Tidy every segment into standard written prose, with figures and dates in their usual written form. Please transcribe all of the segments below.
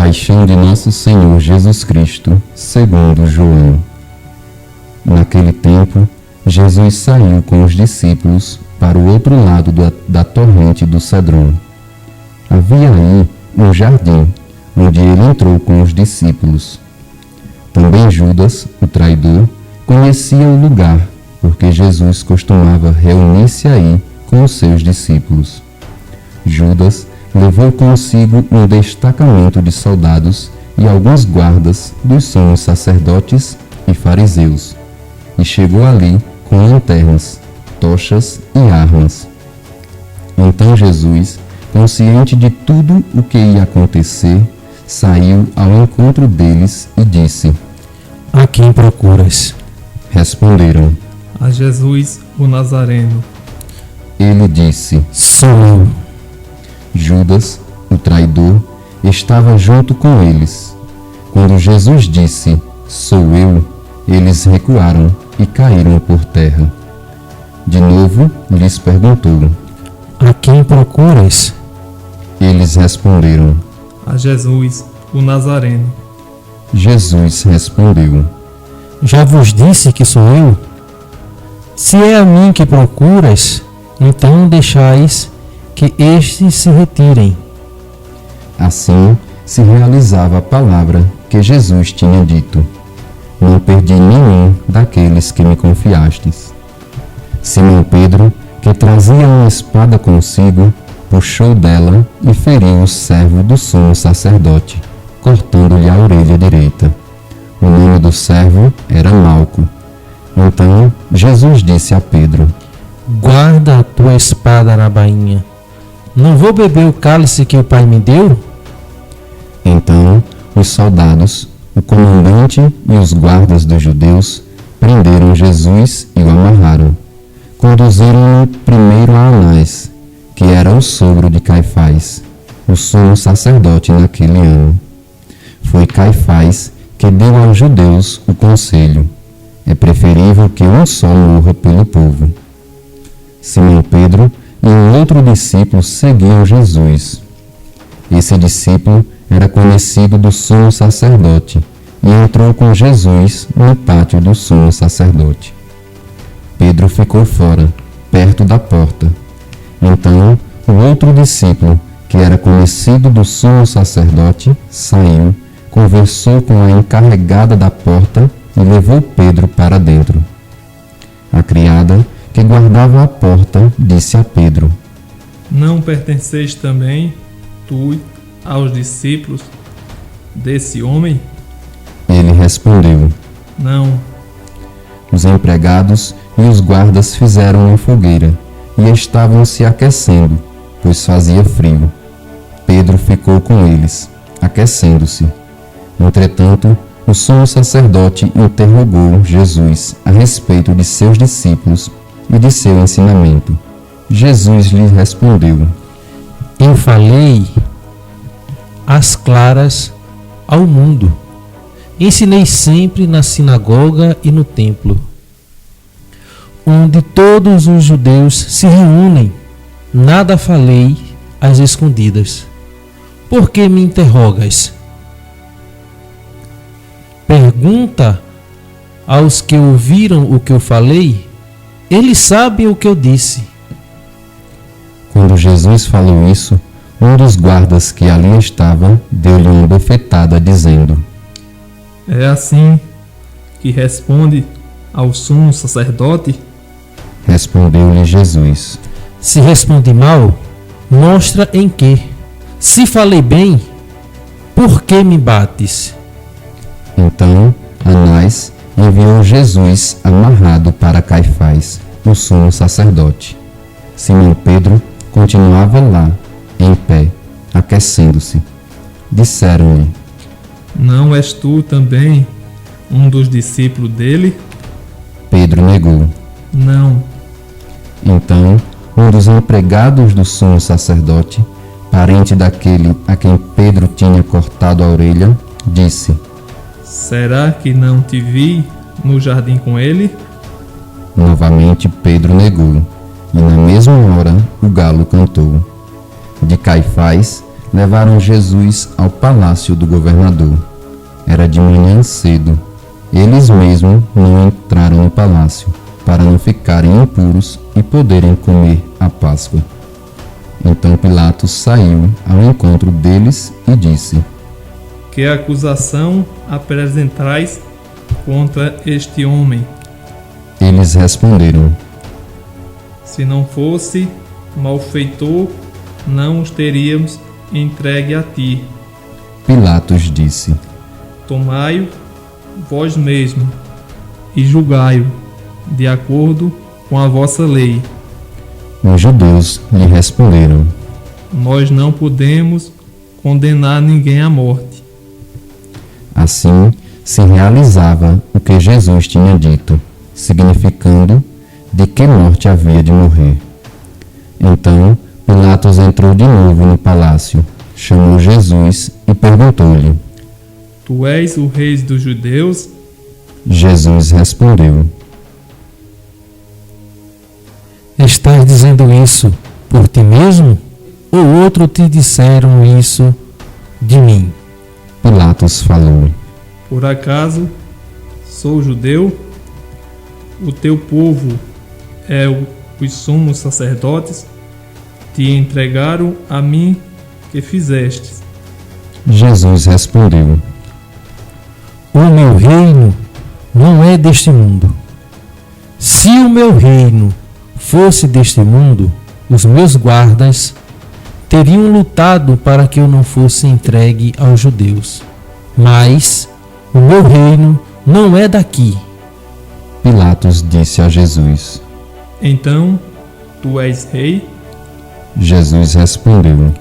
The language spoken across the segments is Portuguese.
Paixão de Nosso Senhor Jesus Cristo, segundo João. Naquele tempo, Jesus saiu com os discípulos para o outro lado da torrente do Cedron. Havia aí um jardim, onde ele entrou com os discípulos. Também Judas, o traidor, conhecia o lugar, porque Jesus costumava reunir-se aí com os seus discípulos. Judas levou consigo um destacamento de soldados e alguns guardas dos sumos sacerdotes e fariseus, e chegou ali com lanternas, tochas e armas. Então Jesus, consciente de tudo o que ia acontecer, saiu ao encontro deles e disse: A quem procuras? Responderam: A Jesus, o Nazareno. Ele disse: Sou eu. Judas, o traidor, estava junto com eles. Quando Jesus disse: Sou eu, eles recuaram e caíram por terra. De novo lhes perguntou: A quem procuras? Eles responderam: A Jesus, o Nazareno. Jesus respondeu: Já vos disse que sou eu? Se é a mim que procuras, então deixais que estes se retirem. Assim se realizava a palavra que Jesus tinha dito: Não perdi nenhum daqueles que me confiastes. Simão Pedro, que trazia uma espada consigo, puxou dela e feriu o servo do sumo sacerdote, cortando-lhe a orelha direita. O nome do servo era Malco. Então Jesus disse a Pedro: Guarda a tua espada na bainha. Não vou beber o cálice que o Pai me deu? Então os soldados, o comandante e os guardas dos judeus prenderam Jesus e o amarraram. Conduziram-no primeiro a Anás, que era o sogro de Caifás, o sumo sacerdote naquele ano. Foi Caifás que deu aos judeus o conselho: é preferível que um só morra pelo povo. Simão Pedro e um outro discípulo seguiam Jesus. Esse discípulo era conhecido do sumo sacerdote e entrou com Jesus no pátio do sumo sacerdote. Pedro ficou fora, perto da porta. Então, o outro discípulo, que era conhecido do sumo sacerdote, saiu, conversou com a encarregada da porta e levou Pedro para dentro. A criada, que guardava a porta, disse a Pedro: Não pertenceis também, tu, aos discípulos desse homem? Ele respondeu: Não. Os empregados e os guardas fizeram uma fogueira e estavam se aquecendo, pois fazia frio. Pedro ficou com eles, aquecendo-se. Entretanto, o sumo sacerdote interrogou Jesus a respeito de seus discípulos e de seu ensinamento. Jesus lhe respondeu: Eu falei às claras ao mundo. Ensinei sempre na sinagoga e no templo, onde todos os judeus se reúnem. Nada falei às escondidas. Por que me interrogas? Pergunta aos que ouviram o que eu falei. Eles sabem o que eu disse. Quando Jesus falou isso, um dos guardas que ali estava deu-lhe uma bofetada, dizendo: É assim que responde ao sumo sacerdote? Respondeu-lhe Jesus: Se respondi mal, mostra em que. Se falei bem, por que me bates? Então Anás enviou Jesus amarrado para Caifás, o sumo sacerdote. Simão Pedro continuava lá, em pé, aquecendo-se. Disseram-lhe: Não és tu também um dos discípulos dele? Pedro negou. Não. Então um dos empregados do sumo sacerdote, parente daquele a quem Pedro tinha cortado a orelha, disse: Será que não te vi no jardim com ele? Novamente Pedro negou, e na mesma hora o galo cantou. De Caifás levaram Jesus ao palácio do governador. Era de manhã cedo. Eles mesmos não entraram no palácio, para não ficarem impuros e poderem comer a Páscoa. Então Pilatos saiu ao encontro deles e disse: Que acusação apresentais contra este homem? Eles responderam: Se não fosse malfeitor, não os teríamos entregue a ti. Pilatos disse: Tomai-o vós mesmo e julgai-o de acordo com a vossa lei. Os judeus lhe responderam: Nós não podemos condenar ninguém à morte. Assim se realizava o que Jesus tinha dito, significando de que morte havia de morrer. Então Pilatos entrou de novo no palácio, chamou Jesus e perguntou-lhe: Tu és o rei dos judeus? Jesus respondeu: Estás dizendo isso por ti mesmo? Ou outro te disseram isso de mim? Pilatos falou: Por acaso sou judeu? O teu povo os sumos sacerdotes te entregaram a mim que fizestes. Jesus respondeu: O meu reino não é deste mundo. Se o meu reino fosse deste mundo, os meus guardas teriam lutado para que eu não fosse entregue aos judeus. Mas o meu reino não é daqui. Pilatos disse a Jesus: Então, tu és rei? Jesus respondeu: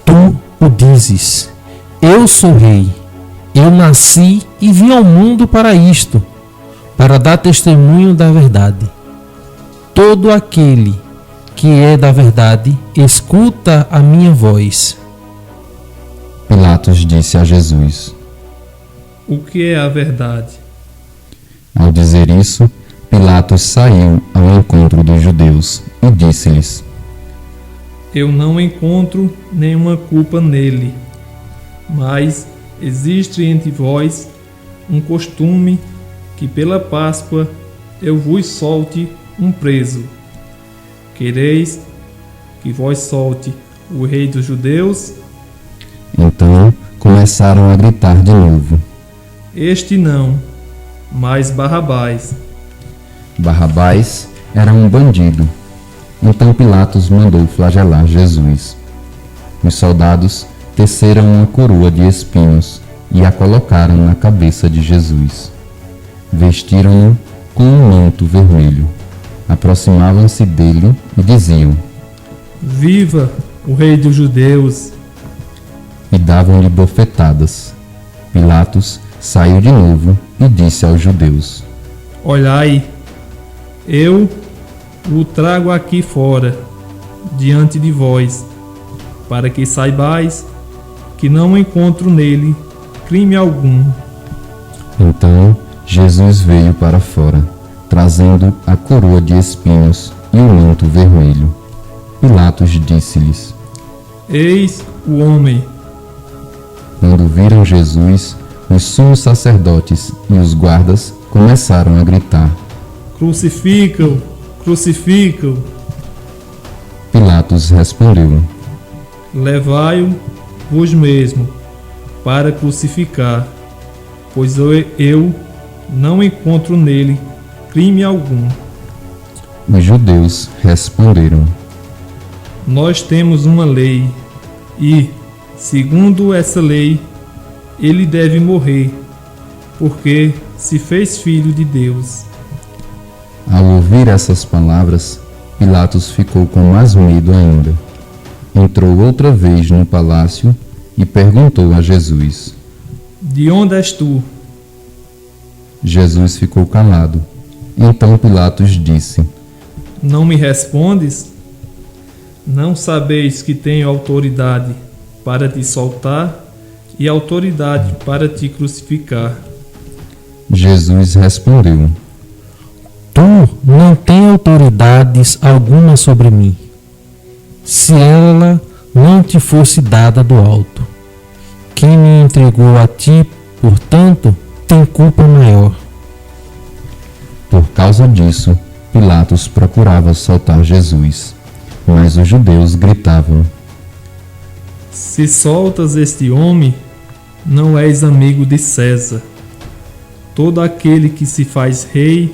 Tu o dizes. Eu sou rei. Eu nasci e vim ao mundo para isto, para dar testemunho da verdade. Todo aquele que é da verdade escuta a minha voz. Pilatos disse a Jesus: O que é a verdade? Ao dizer isso, Pilatos saiu ao encontro dos judeus e disse-lhes: Eu não encontro nenhuma culpa nele, mas existe entre vós um costume que pela Páscoa eu vos solte um preso. Quereis que vós solte o rei dos judeus? Então começaram a gritar de novo: Este não, mas Barrabás. Barrabás era um bandido. Então Pilatos mandou flagelar Jesus. Os soldados teceram uma coroa de espinhos e a colocaram na cabeça de Jesus. Vestiram-no com um manto vermelho. Aproximavam-se dele e diziam: Viva o rei dos judeus! E davam-lhe bofetadas. Pilatos saiu de novo e disse aos judeus: Olhai, eu o trago aqui fora, diante de vós, para que saibais que não encontro nele crime algum. Então Jesus veio para fora, trazendo a coroa de espinhos e o manto vermelho. Pilatos disse-lhes: Eis o homem. Quando viram Jesus, os sumos sacerdotes e os guardas começaram a gritar: Crucifica-o! Crucifica-o! Pilatos respondeu: Levai-o vós mesmo para crucificar, pois eu não encontro nele crime algum. Os judeus responderam: Nós temos uma lei e, segundo essa lei, ele deve morrer, porque se fez filho de Deus. Ao ouvir essas palavras, Pilatos ficou com mais medo ainda. Entrou outra vez no palácio e perguntou a Jesus: De onde és tu? Jesus ficou calado. Então Pilatos disse: Não me respondes? Não sabeis que tenho autoridade para te soltar e autoridade para te crucificar? Jesus respondeu: Tu não tens autoridades alguma sobre mim. Se ela não te fosse dada do alto. Quem me entregou a ti, portanto, tem culpa maior. Por causa disso, Pilatos procurava soltar Jesus, mas os judeus gritavam: Se soltas este homem, não és amigo de César. Todo aquele que se faz rei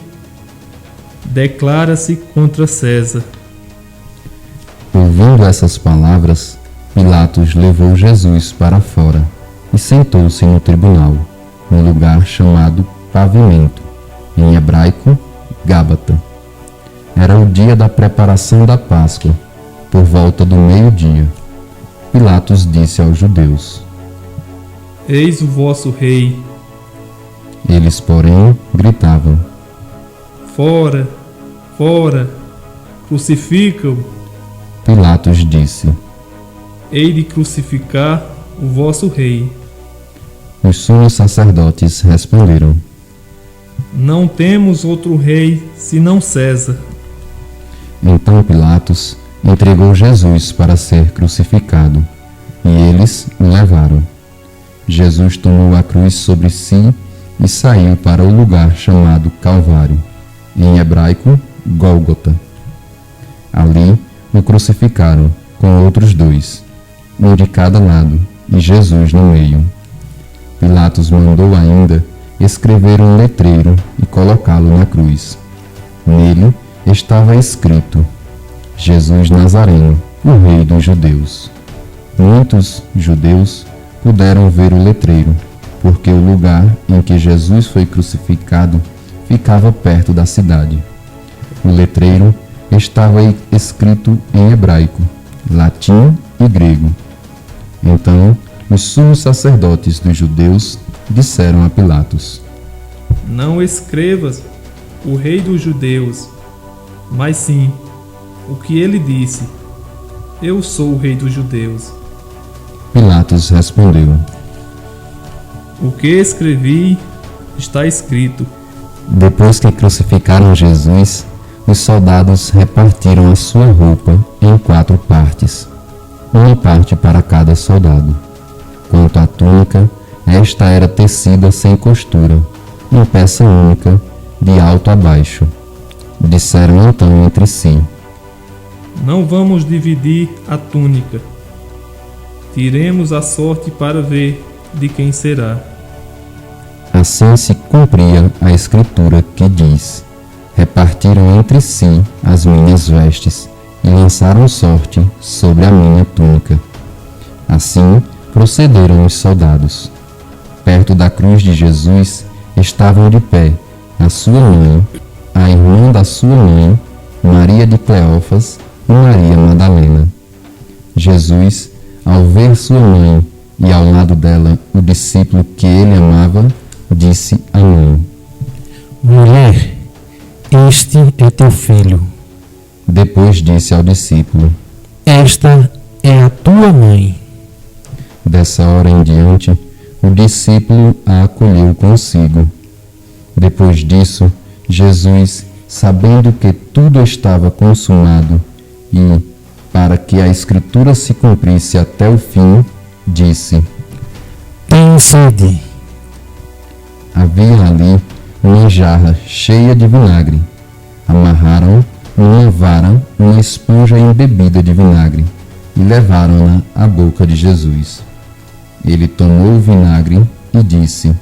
declara-se contra César. Ouvindo essas palavras, Pilatos levou Jesus para fora e sentou-se no tribunal, num lugar chamado Pavimento, em hebraico, Gábata. Era o dia da preparação da Páscoa, por volta do meio-dia. Pilatos disse aos judeus: Eis o vosso rei. Eles, porém, gritavam: Fora, fora, crucifica-o. Pilatos disse: Hei de crucificar o vosso rei. Os sumos sacerdotes responderam: Não temos outro rei senão César. Então Pilatos entregou Jesus para ser crucificado, e eles o levaram. Jesus tomou a cruz sobre si e saiu para o lugar chamado Calvário, em hebraico, Gólgota. Ali o crucificaram com outros dois, um de cada lado, e Jesus no meio. Pilatos mandou ainda escrever um letreiro e colocá-lo na cruz. Nele estava escrito: Jesus Nazareno, o Rei dos Judeus. Muitos judeus puderam ver o letreiro, porque o lugar em que Jesus foi crucificado ficava perto da cidade. O letreiro estava escrito em hebraico, latim e grego. Então, os sumos sacerdotes dos judeus disseram a Pilatos: Não escrevas o rei dos judeus, mas sim o que ele disse: Eu sou o rei dos judeus. Pilatos respondeu: O que escrevi está escrito. Depois que crucificaram Jesus, os soldados repartiram a sua roupa em 4 partes, uma parte para cada soldado. Quanto à túnica, esta era tecida sem costura, em peça única, de alto a baixo. Disseram então entre si: Não vamos dividir a túnica. Tiremos a sorte para ver de quem será. Assim se cumpria a escritura que diz: Repartiram entre si as minhas vestes e lançaram sorte sobre a minha túnica. Assim procederam os soldados. Perto da cruz de Jesus estavam de pé a sua mãe, a irmã da sua mãe, Maria de Cleófas e Maria Madalena. Jesus, ao ver sua mãe e ao lado dela o discípulo que ele amava, disse à mãe: Mulher, este é teu filho. Depois disse ao discípulo: Esta é a tua mãe. Dessa hora em diante, o discípulo a acolheu consigo. Depois disso, Jesus, sabendo que tudo estava consumado e, para que a Escritura se cumprisse até o fim, disse: Tem sede. Havia ali uma jarra cheia de vinagre. Amarraram numa vara uma esponja embebida de vinagre e levaram-na à boca de Jesus. Ele tomou o vinagre e disse: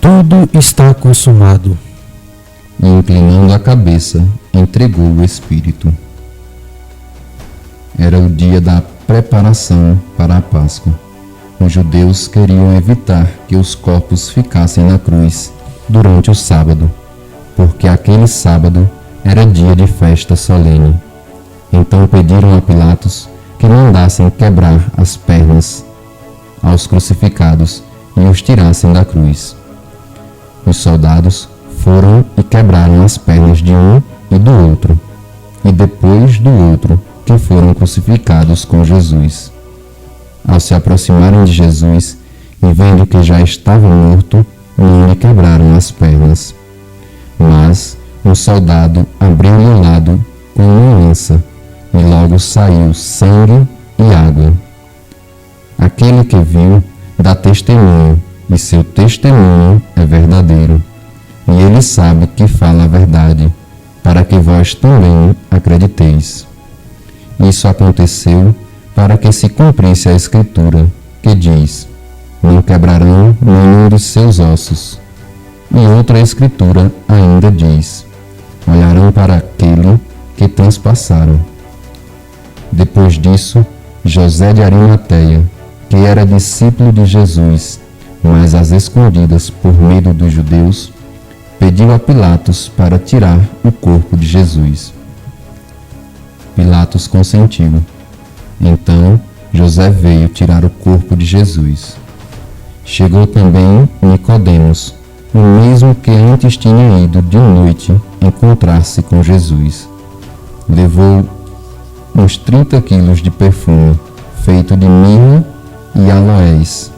Tudo está consumado. E, inclinando a cabeça, entregou o Espírito. Era o dia da preparação para a Páscoa. Os judeus queriam evitar que os corpos ficassem na cruz durante o sábado, porque aquele sábado era dia de festa solene. Então pediram a Pilatos que mandassem quebrar as pernas aos crucificados e os tirassem da cruz. Os soldados foram e quebraram as pernas de um e do outro, e depois do outro, que foram crucificados com Jesus. Ao se aproximarem de Jesus e vendo que já estava morto, não lhe quebraram as pernas. Mas um soldado abriu-lhe o lado com uma lança, e logo saiu sangue e água. Aquele que viu dá testemunho, e seu testemunho é verdadeiro. E ele sabe que fala a verdade, para que vós também acrediteis. Isso aconteceu para que se cumprisse a Escritura, que diz: não quebrarão nenhum dos seus ossos. E outra Escritura ainda diz: olharão para aquele que transpassaram. Depois disso, José de Arimateia, que era discípulo de Jesus, mas às escondidas por medo dos judeus, pediu a Pilatos para tirar o corpo de Jesus. Pilatos consentiu. Então José veio tirar o corpo de Jesus. Chegou também Nicodemos, o mesmo que antes tinha ido de noite encontrar-se com Jesus. Levou uns 30 quilos de perfume, feito de mirra e aloés.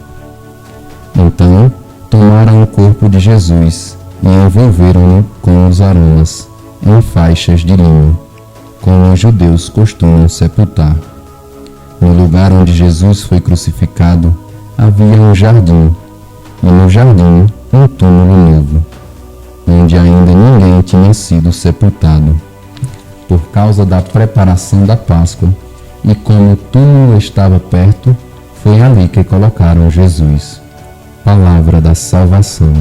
Então tomaram o corpo de Jesus e envolveram-no com os aromas, em faixas de linho, como os judeus costumam sepultar. No lugar onde Jesus foi crucificado, havia um jardim, e no jardim um túmulo novo, onde ainda ninguém tinha sido sepultado. Por causa da preparação da Páscoa, e como o túmulo estava perto, foi ali que colocaram Jesus. Palavra da salvação.